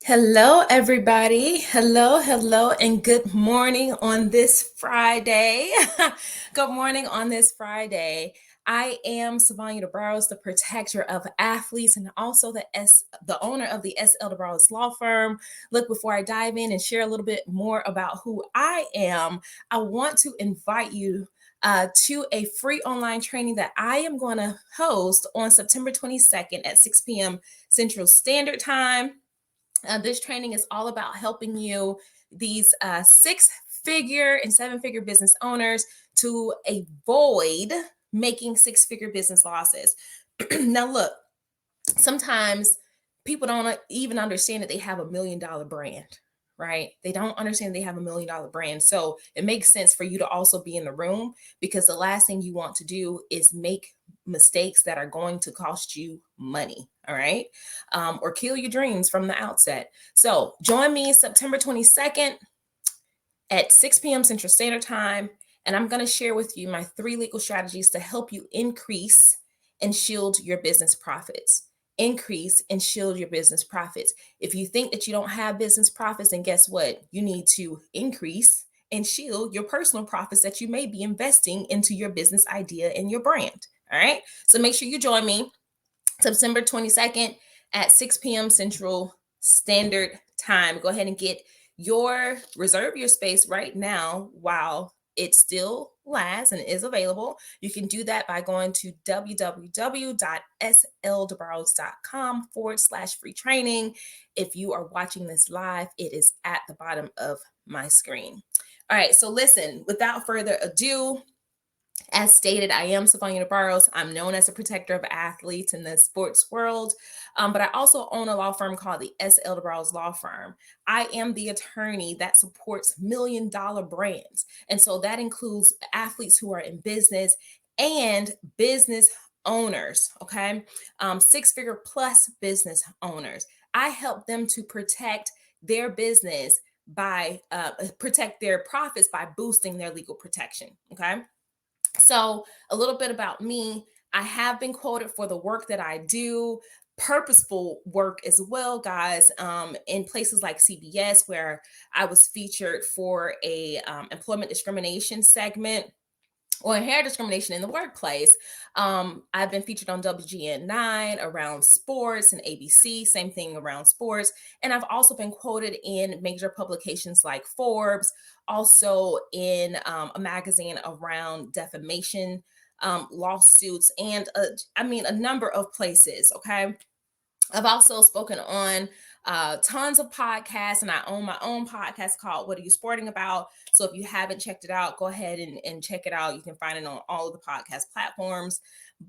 Hello, everybody. Hello, and good morning on this Friday. Good morning on this Friday. I am Sivonnia DeBarros, the protector of athletes and also the owner of the SL DeBarros law firm. Look, before I dive in and share a little bit more about who I am, I want to invite you to a free online training that I am going to host on September 22nd at 6 p.m. Central Standard Time. This training is all about helping you, these six-figure and seven-figure business owners, to avoid making six-figure business losses. Now, look, sometimes people don't even understand that they have $1 million brand, right? They don't understand they have $1 million brand. So it makes sense for you to also be in the room, because the last thing you want to do is make mistakes that are going to cost you money, all right? Or kill your dreams from the outset. So join me September 22nd at 6 p.m. Central Standard Time, and I'm going to share with you my 3 legal strategies to help you increase and shield your business profits. Increase and shield your business profits. If you think that you don't have business profits, then guess what? You need to increase and shield your personal profits that you may be investing into your business idea and your brand. All right. So make sure you join me September 22nd at 6 p.m. Central Standard Time. Go ahead and reserve your space right now while it still lasts and is available. You can do that by going to www.sldebarros.com/free training. If you are watching this live, it is at the bottom of my screen. All right, so listen, without further ado, as stated, I am Sivonnia DeBarros. I'm known as a protector of athletes in the sports world, but I also own a law firm called the SL DeBarros Law Firm. I am the attorney that supports $1 million brands. And so that includes athletes who are in business and business owners, okay? 6-figure plus business owners. I help them to protect their business by protect their profits by boosting their legal protection, okay? So a little bit about me. I have been quoted for the work that I do, purposeful work as well, guys, in places like CBS, where I was featured for a employment discrimination segment or hair discrimination in the workplace. I've been featured on WGN9 around sports and ABC, same thing around sports. And I've also been quoted in major publications like Forbes, also in a magazine around defamation lawsuits, and a number of places, okay? I've also spoken on tons of podcasts, and I own my own podcast called What Are You Sporting About? So if you haven't checked it out, go ahead and check it out. You can find it on all of the podcast platforms.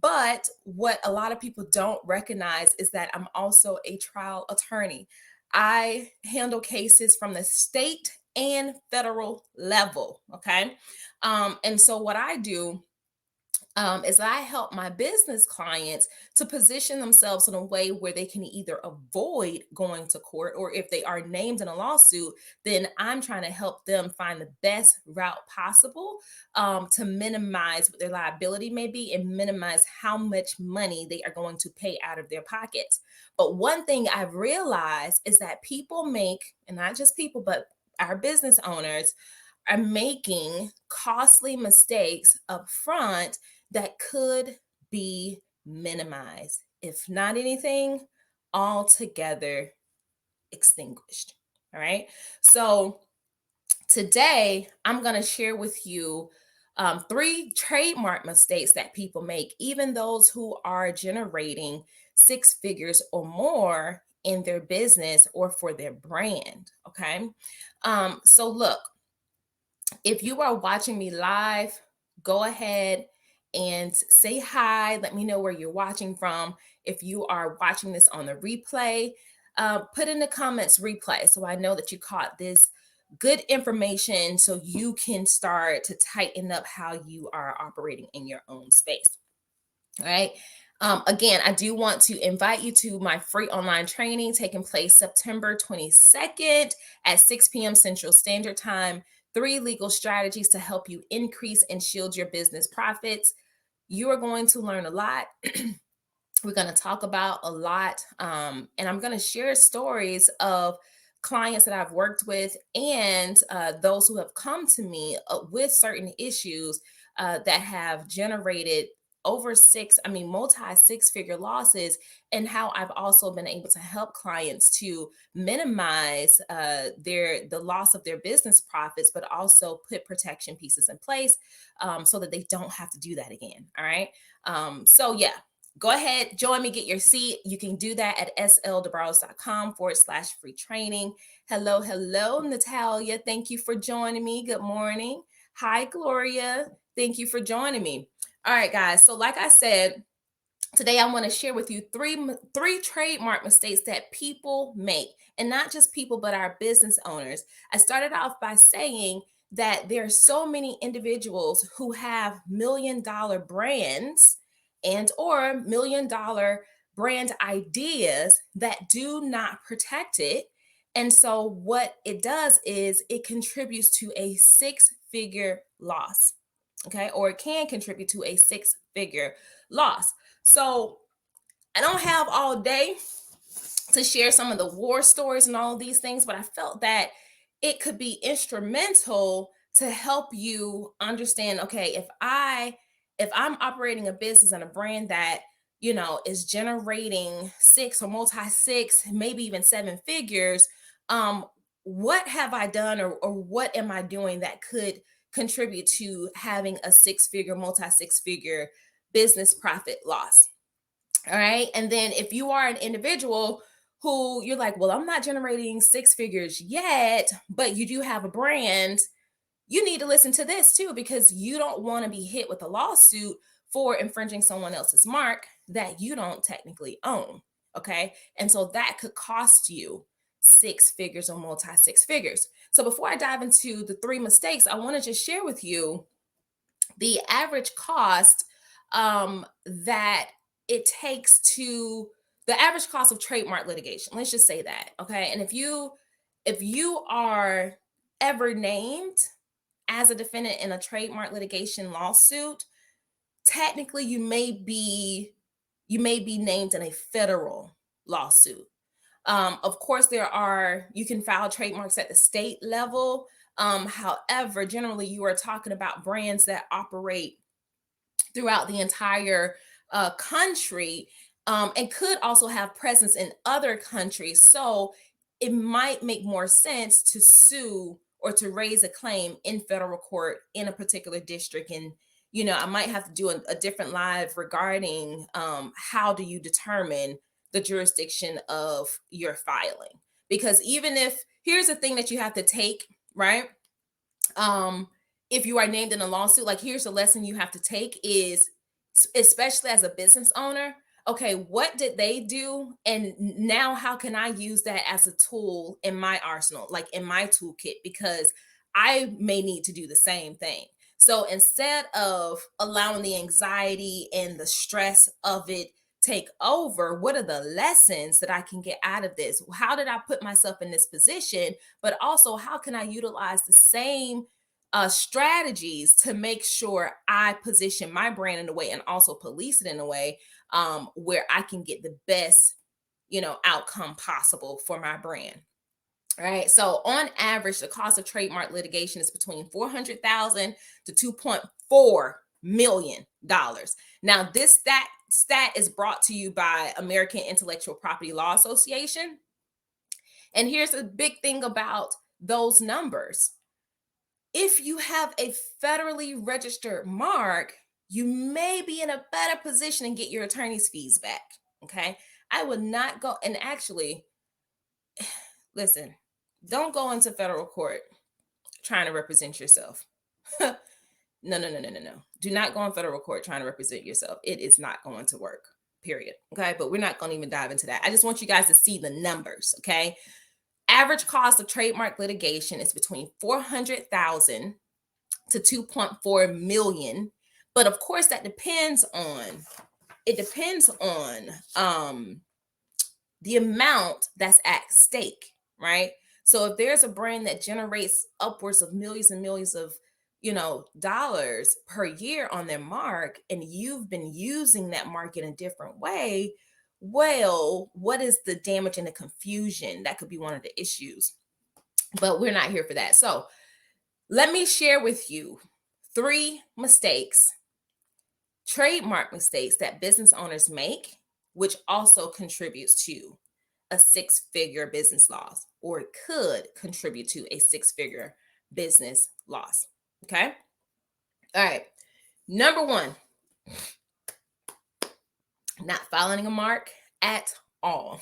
But what a lot of people don't recognize is that I'm also a trial attorney. I handle cases from the state and federal level, okay? And so what I do is I help my business clients to position themselves in a way where they can either avoid going to court, or if they are named in a lawsuit, then I'm trying to help them find the best route possible to minimize what their liability may be and minimize how much money they are going to pay out of their pockets. But one thing I've realized is that people make, and not just people, but our business owners are making costly mistakes up front that could be minimized, if not anything, altogether extinguished. All right. So today I'm going to share with you 3 trademark mistakes that people make, even those who are generating 6 figures or more in their business or for their brand. Okay. So look, if you are watching me live, go ahead and say hi. Let me know where you're watching from. If you are watching this on the replay, put in the comments replay so I know that you caught this good information so you can start to tighten up how you are operating in your own space. All right. Again, I do want to invite you to my free online training taking place September 22nd at 6 p.m. Central Standard Time. 3 legal strategies to help you increase and shield your business profits. You are going to learn a lot. We're going to talk about a lot. And I'm going to share stories of clients that I've worked with and those who have come to me with certain issues that have generated over multi six figure losses, and how I've also been able to help clients to minimize the loss of their business profits, but also put protection pieces in place so that they don't have to do that again. All right. So yeah, go ahead, join me, get your seat. You can do that at sldebarros.com/free training. Hello, Natalia. Thank you for joining me. Good morning. Hi, Gloria. Thank you for joining me. All right, guys. So, like I said, today I want to share with you three trademark mistakes that people make, and not just people, but our business owners. I started off by saying that there are so many individuals who have $1 million brands and or $1 million brand ideas that do not protect it. And so what it does is it contributes to a six-figure loss. Okay, or it can contribute to a six-figure loss. So I don't have all day to share some of the war stories and all of these things, but I felt that it could be instrumental to help you understand, okay, if I'm operating a business and a brand that, is generating six or multi six, maybe even seven figures, um what have I done, or what am I doing that could contribute to having a six-figure, multi six-figure business profit loss? All right. And then if you are an individual who you're like, well, I'm not generating six figures yet, but you do have a brand, you need to listen to this too, because you don't want to be hit with a lawsuit for infringing someone else's mark that you don't technically own. Okay. And so that could cost you six figures or multi six figures. So before I dive into the three mistakes, I want to just share with you the average cost that it takes to the average cost of trademark litigation. Let's just say that. Okay. And if you are ever named as a defendant in a trademark litigation lawsuit, technically you may be named in a federal lawsuit. Of course, you can file trademarks at the state level. However, generally you are talking about brands that operate throughout the entire country, and could also have presence in other countries. So it might make more sense to sue or to raise a claim in federal court in a particular district. And I might have to do a different live regarding how do you determine the jurisdiction of your filing. Because even if here's the thing that you have to take, right? If you are named in a lawsuit, like here's the lesson you have to take is, especially as a business owner, okay, what did they do? And now how can I use that as a tool in my arsenal, like in my toolkit? Because I may need to do the same thing. So instead of allowing the anxiety and the stress of it take over, what are the lessons that I can get out of this? How did I put myself in this position? But also, how can I utilize the same strategies to make sure I position my brand in a way and also police it in a way where I can get the best, outcome possible for my brand. All right. So on average, the cost of trademark litigation is between $400,000 to $2.4 million. Now, this stat is brought to you by American Intellectual Property Law Association. And here's a big thing about those numbers. If you have a federally registered mark, you may be in a better position and get your attorney's fees back. Okay. I would not go, and actually, listen, don't go into federal court trying to represent yourself. No, no, no, no, no, no. Do not go in federal court trying to represent yourself. It is not going to work, period. Okay. But we're not going to even dive into that. I just want you guys to see the numbers. Okay. Average cost of trademark litigation is between $400,000 to $2.4 million. But of course, that depends on the amount that's at stake, right? So if there's a brand that generates upwards of millions and millions of dollars per year on their mark, and you've been using that mark in a different way, well, what is the damage and the confusion? That could be one of the issues. But we're not here for that. So let me share with you 3 mistakes, trademark mistakes that business owners make, which also contributes to a 6-figure business loss, or it could contribute to a 6-figure business loss. Okay. All right. Number 1, not following a mark at all.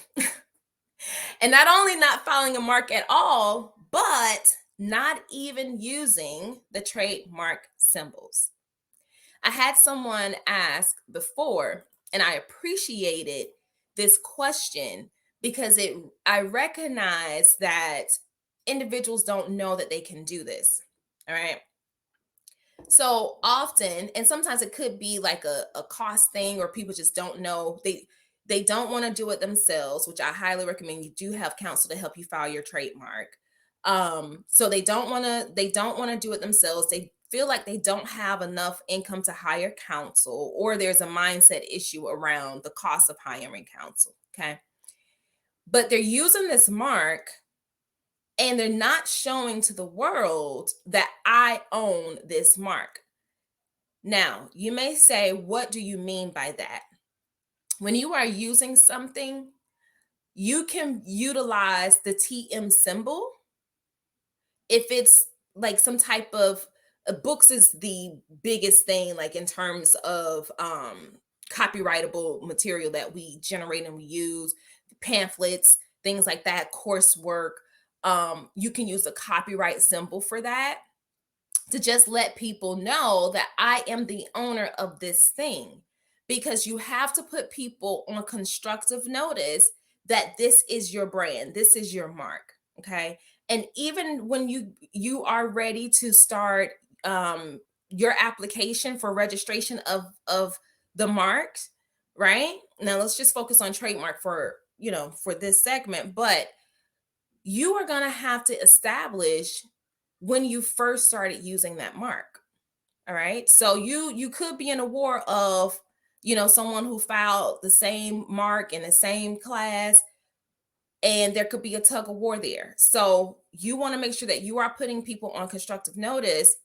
And not only not following a mark at all, but not even using the trademark symbols. I had someone ask before, and I appreciated this question because I recognize that individuals don't know that they can do this. All right. So often, and sometimes it could be like a cost thing, or people just don't know. They don't want to do it themselves, which I highly recommend. You do have counsel to help you file your trademark. So they don't want to do it themselves. They feel like they don't have enough income to hire counsel, or there's a mindset issue around the cost of hiring counsel. Okay. But they're using this mark, and they're not showing to the world that I own this mark. Now, you may say, what do you mean by that? When you are using something, you can utilize the TM symbol. If it's like some type of books is the biggest thing, like in terms of copyrightable material that we generate and we use, pamphlets, things like that, coursework. You can use a copyright symbol for that, to just let people know that I am the owner of this thing, because you have to put people on constructive notice that this is your brand, this is your mark. Okay. And even when you are ready to start your application for registration of the mark, right? Now let's just focus on trademark for this segment, but you are going to have to establish when you first started using that mark. All right. So you could be in a war of, someone who filed the same mark in the same class, and there could be a tug of war there. So you want to make sure that you are putting people on constructive notice,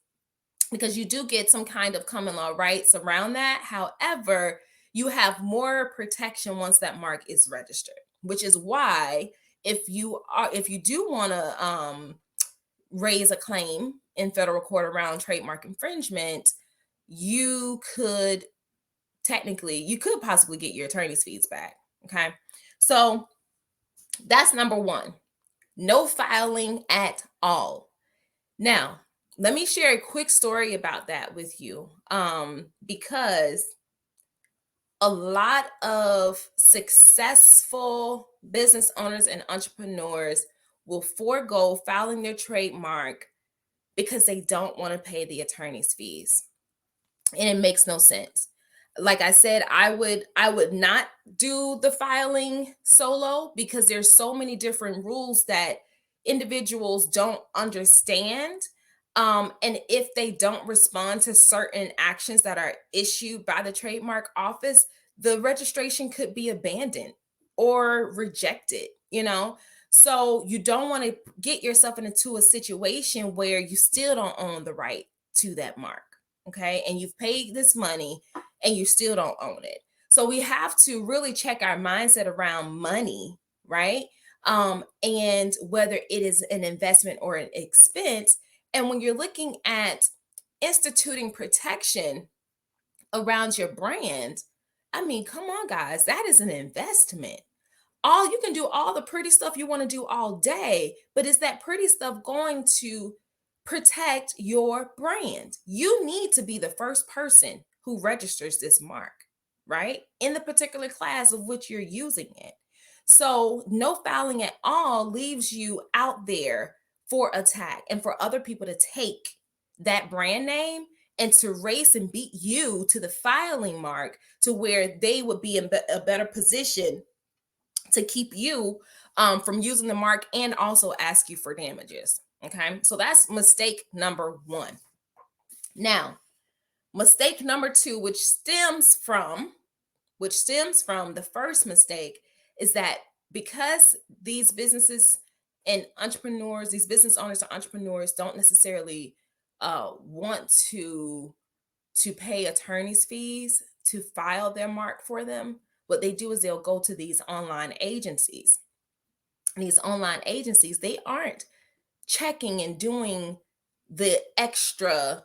because you do get some kind of common law rights around that. However, you have more protection once that mark is registered, which is why if you do want to raise a claim in federal court around trademark infringement, you could possibly get your attorney's fees back. Okay. So that's number 1, no filing at all. Now, let me share a quick story about that with you, because a lot of successful business owners and entrepreneurs will forego filing their trademark because they don't want to pay the attorney's fees. And it makes no sense. Like I said, I would not do the filing solo, because there's so many different rules that individuals don't understand. And if they don't respond to certain actions that are issued by the trademark office, the registration could be abandoned or rejected. So you don't want to get yourself into a situation where you still don't own the right to that mark. Okay. And you've paid this money and you still don't own it. So we have to really check our mindset around money, right? And whether it is an investment or an expense. And when you're looking at instituting protection around your brand, I mean, come on, guys, that is an investment. You can do all the pretty stuff you want to do all day, but is that pretty stuff going to protect your brand? You need to be the first person who registers this mark, right? In the particular class of which you're using it. So no filing at all leaves you out there for attack and for other people to take that brand name and to race and beat you to the filing mark, to where they would be in a better position to keep you from using the mark and also ask you for damages. Okay. So that's mistake number 1. Now, mistake number 2, which stems from the first mistake, is that because these businesses and entrepreneurs, these business owners or entrepreneurs don't necessarily want to pay attorney's fees to file their mark for them, what they do is they'll go to these online agencies. And these online agencies, they aren't checking and doing the extra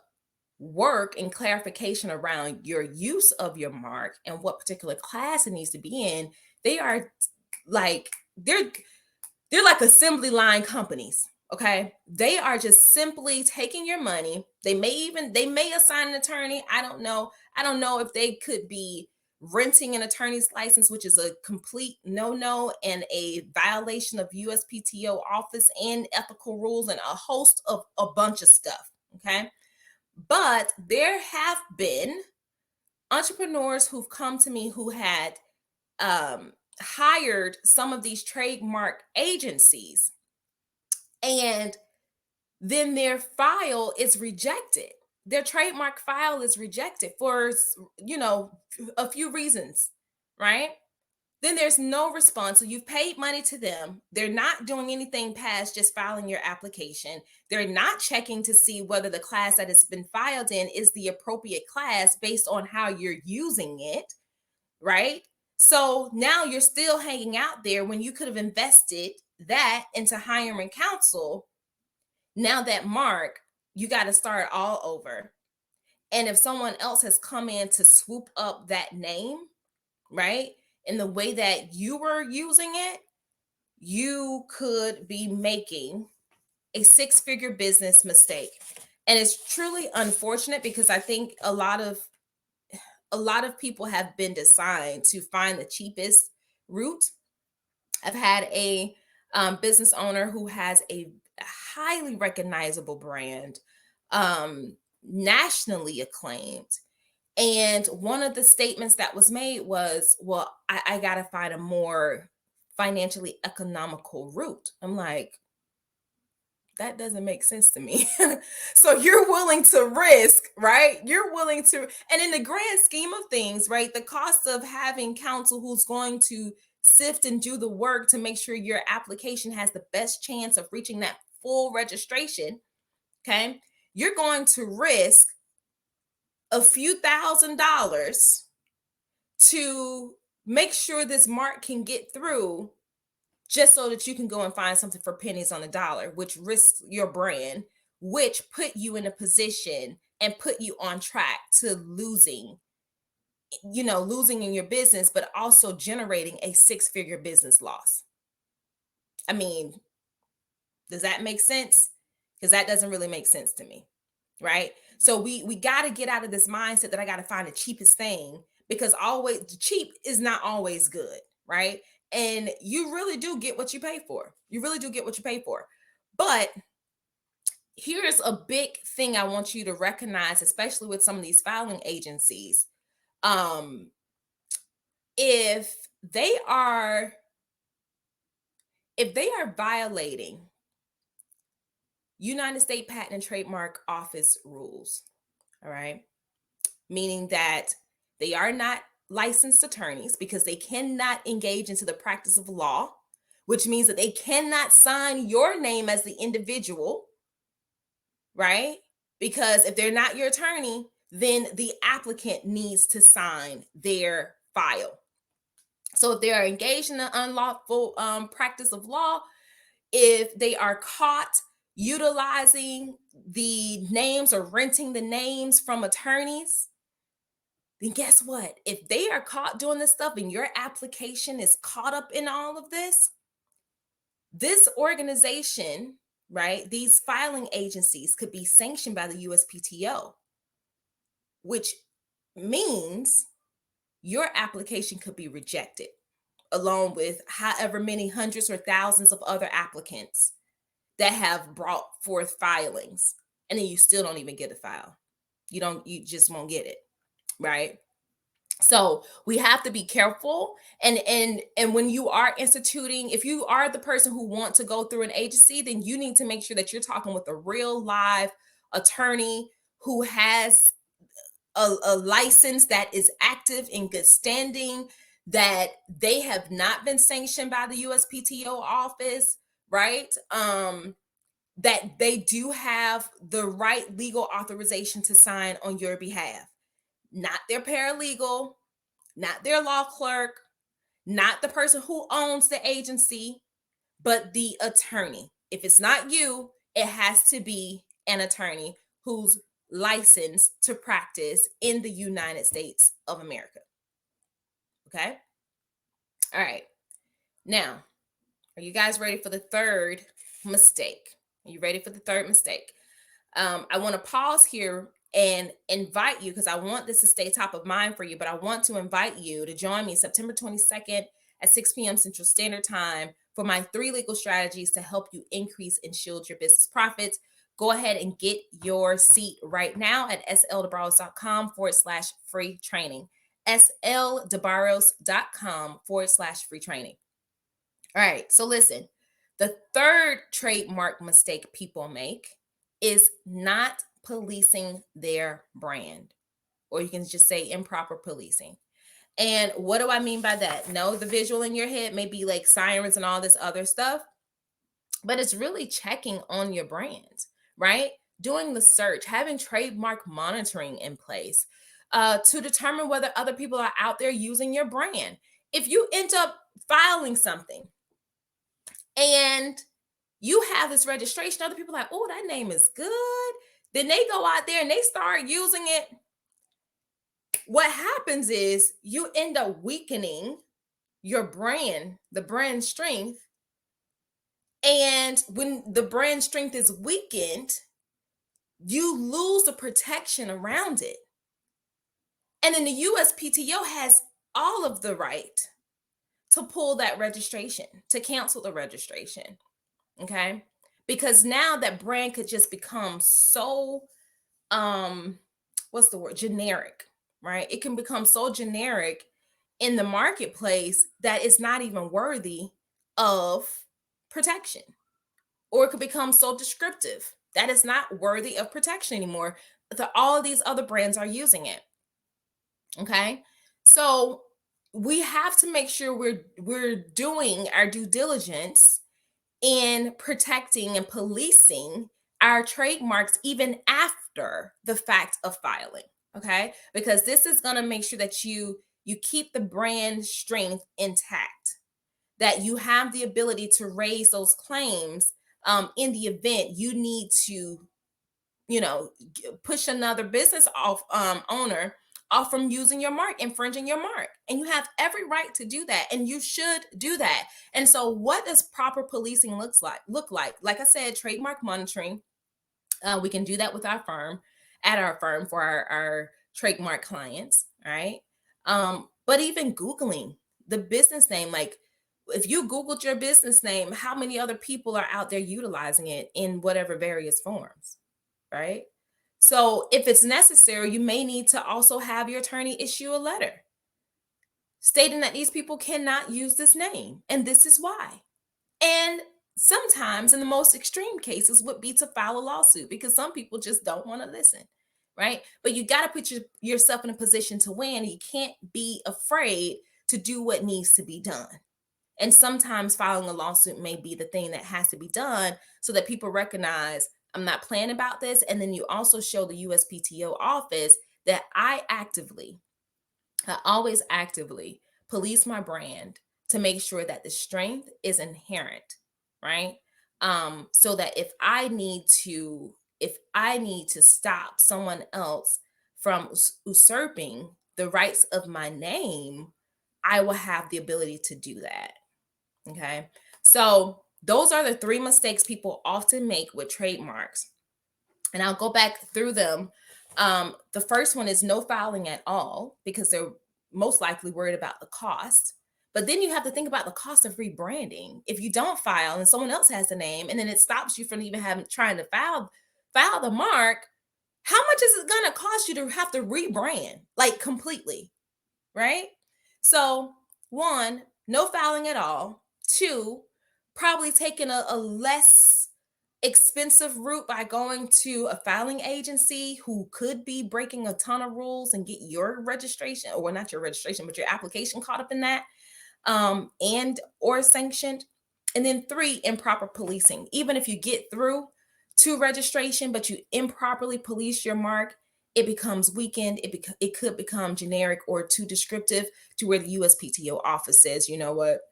work and clarification around your use of your mark and what particular class it needs to be in. They are like they're like assembly line companies. Okay, they are just simply taking your money. They may assign an attorney. I don't know if they could be renting an attorney's license, which is a complete no and a violation of USPTO office and ethical rules and a host of a bunch of stuff. Okay, but there have been entrepreneurs who've come to me who had hired some of these trademark agencies, and then their file is rejected. Their trademark file is rejected for, a few reasons, right? Then there's no response. So you've paid money to them. They're not doing anything past just filing your application. They're not checking to see whether the class that has been filed in is the appropriate class based on how you're using it, right? So now you're still hanging out there when you could have invested that into hiring counsel. Now that mark, you got to start all over. And if someone else has come in to swoop up that name, right, in the way that you were using it, you could be making a 6-figure business mistake. And it's truly unfortunate because I think a lot of people have been designed to find the cheapest route. I've had a business owner who has a highly recognizable brand, nationally acclaimed. And one of the statements that was made was, well, I got to find a more financially economical route. I'm like, that doesn't make sense to me. So you're willing to risk, right? You're willing to, and in the grand scheme of things, right, the cost of having counsel who's going to sift and do the work to make sure your application has the best chance of reaching that full registration, okay, you're going to risk a few $1,000s to make sure this mark can get through, just so that you can go and find something for pennies on the dollar, which risks your brand, which put you in a position and put you on track to losing in your business, but also generating a 6-figure business loss. I mean, does that make sense? Because that doesn't really make sense to me, right? So we got to get out of this mindset that I got to find the cheapest thing, because always cheap is not always good, right? And you really do get what you pay for. You really do get what you pay for. But here's a big thing I want you to recognize, especially with some of these filing agencies. If they are violating United States Patent and Trademark Office rules, all right, meaning that they are not licensed attorneys because they cannot engage into the practice of law, which means that they cannot sign your name as the individual, right? Because if they're not your attorney, then the applicant needs to sign their file. So if they are engaged in the unlawful practice of law, if they are caught utilizing the names or renting the names from attorneys, then guess what? If they are caught doing this stuff and your application is caught up in all of this organization, right, these filing agencies could be sanctioned by the USPTO, which means your application could be rejected, along with however many hundreds or thousands of other applicants that have brought forth filings, and then you still don't even get a file. You just won't get it, right? So we have to be careful. And when you are instituting, if you are the person who wants to go through an agency, then you need to make sure that you're talking with a real live attorney who has a license that is active in good standing, that they have not been sanctioned by the USPTO office, right? That they do have the right legal authorization to sign on your behalf. Not their paralegal, not their law clerk, not the person who owns the agency, but the attorney. If it's not you, it has to be an attorney who's licensed to practice in the United States of America. Okay? All right. Now, are you guys ready for the third mistake? Are you ready for the third mistake? I want to pause here and invite you, because I want this to stay top of mind for you, but I want to invite you to join me September 22nd at 6 p.m. Central Standard Time for my 3 legal strategies to help you increase and shield your business profits. Go ahead and get your seat right now at sldebarros.com/free training. sldebarros.com/free training. All right, so listen, the third trademark mistake people make is not policing their brand, or you can just say improper policing. And what do I mean by that? No, the visual in your head may be like sirens and all this other stuff, but it's really checking on your brand, right? Doing the search, having trademark monitoring in place to determine whether other people are out there using your brand. If you end up filing something and you have this registration, other people are like, oh, that name is good. Then they go out there and they start using it. What happens is you end up weakening your brand, the brand strength. And when the brand strength is weakened, you lose the protection around it. And then the USPTO has all of the right to pull that registration, to cancel the registration. Okay? Because now that brand could just become so what's the word? Generic, right? It can become so generic in the marketplace that it's not even worthy of protection. Or it could become so descriptive that it's not worthy of protection anymore. All of these other brands are using it. Okay? So we have to make sure we're doing our due diligence in protecting and policing our trademarks even after the fact of filing. Okay, because this is going to make sure that you keep the brand strength intact, that you have the ability to raise those claims in the event you need to, push another business owner off from using your mark, infringing your mark. And you have every right to do that, and you should do that. And so what does proper policing look like? Like I said, trademark monitoring. We can do that with our firm, at our firm, for our trademark clients, right? But even Googling the business name, like if you Googled your business name, how many other people are out there utilizing it in whatever various forms, right? So if it's necessary, you may need to also have your attorney issue a letter stating that these people cannot use this name, and this is why. And sometimes, in the most extreme cases, would be to file a lawsuit, because some people just don't want to listen, right? But you got to put yourself in a position to win. You can't be afraid to do what needs to be done. And sometimes filing a lawsuit may be the thing that has to be done so that people recognize, I'm not playing about this. And then you also show the USPTO office that I always actively police my brand to make sure that the strength is inherent, right? So that if I need to stop someone else from usurping the rights of my name, I will have the ability to do that. Okay. So those are the 3 mistakes people often make with trademarks. And I'll go back through them. The first one is no filing at all, because they're most likely worried about the cost. But then you have to think about the cost of rebranding. If you don't file and someone else has the name, and then it stops you from even trying to file the mark, how much is it going to cost you to have to rebrand, like, completely, right? So 1, no filing at all. 2, probably taking a less expensive route by going to a filing agency who could be breaking a ton of rules and get your registration, or not your registration, but your application caught up in that, and or sanctioned. And then 3, improper policing. Even if you get through to registration, but you improperly police your mark, it becomes weakened. It could become generic or too descriptive to where the USPTO office says, you know what,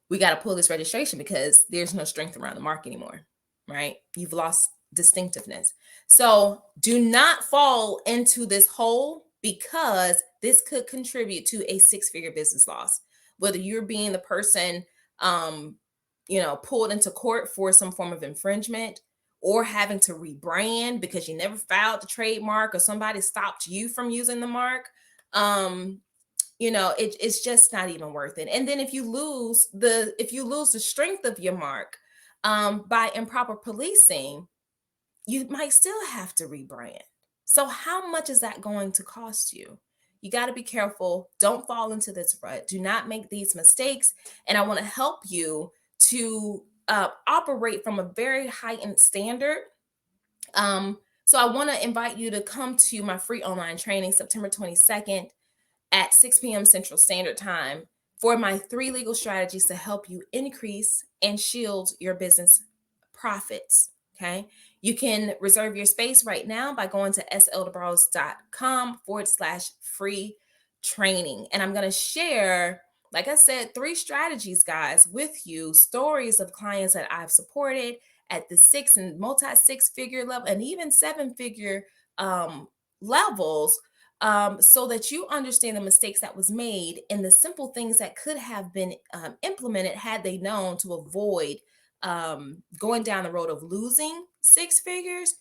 we got to pull this registration because there's no strength around the mark anymore, right? You've lost distinctiveness. So do not fall into this hole, because this could contribute to a 6-figure business loss. Whether you're being the person, pulled into court for some form of infringement, or having to rebrand because you never filed the trademark or somebody stopped you from using the mark. It's just not even worth it. And then if you lose the strength of your mark by improper policing, you might still have to rebrand. So how much is that going to cost you? You got to be careful. Don't fall into this rut. Do not make these mistakes. And I want to help you to operate from a very heightened standard. So I want to invite you to come to my free online training September 22nd at 6 p.m. Central Standard Time for my 3 legal strategies to help you increase and shield your business profits. Okay. You can reserve your space right now by going to sldebarros.com/free training. And I'm going to share, like I said, 3 strategies, guys, with you, stories of clients that I've supported at the 6 and multi-6-figure level and even 7-figure levels, so that you understand the mistakes that was made and the simple things that could have been implemented had they known to avoid going down the road of losing 6 figures,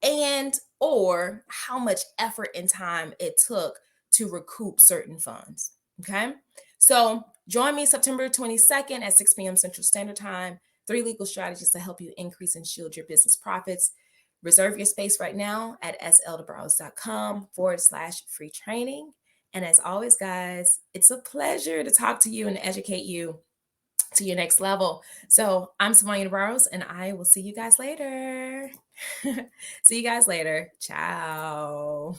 and or how much effort and time it took to recoup certain funds. Okay. So join me September 22nd at 6 p.m. Central Standard Time. 3 legal strategies to help you increase and shield your business profits. Reserve your space right now at sldebarros.com/free training. And as always, guys, it's a pleasure to talk to you and educate you to your next level. So I'm Sivonnia DeBarros, and I will see you guys later. See you guys later. Ciao.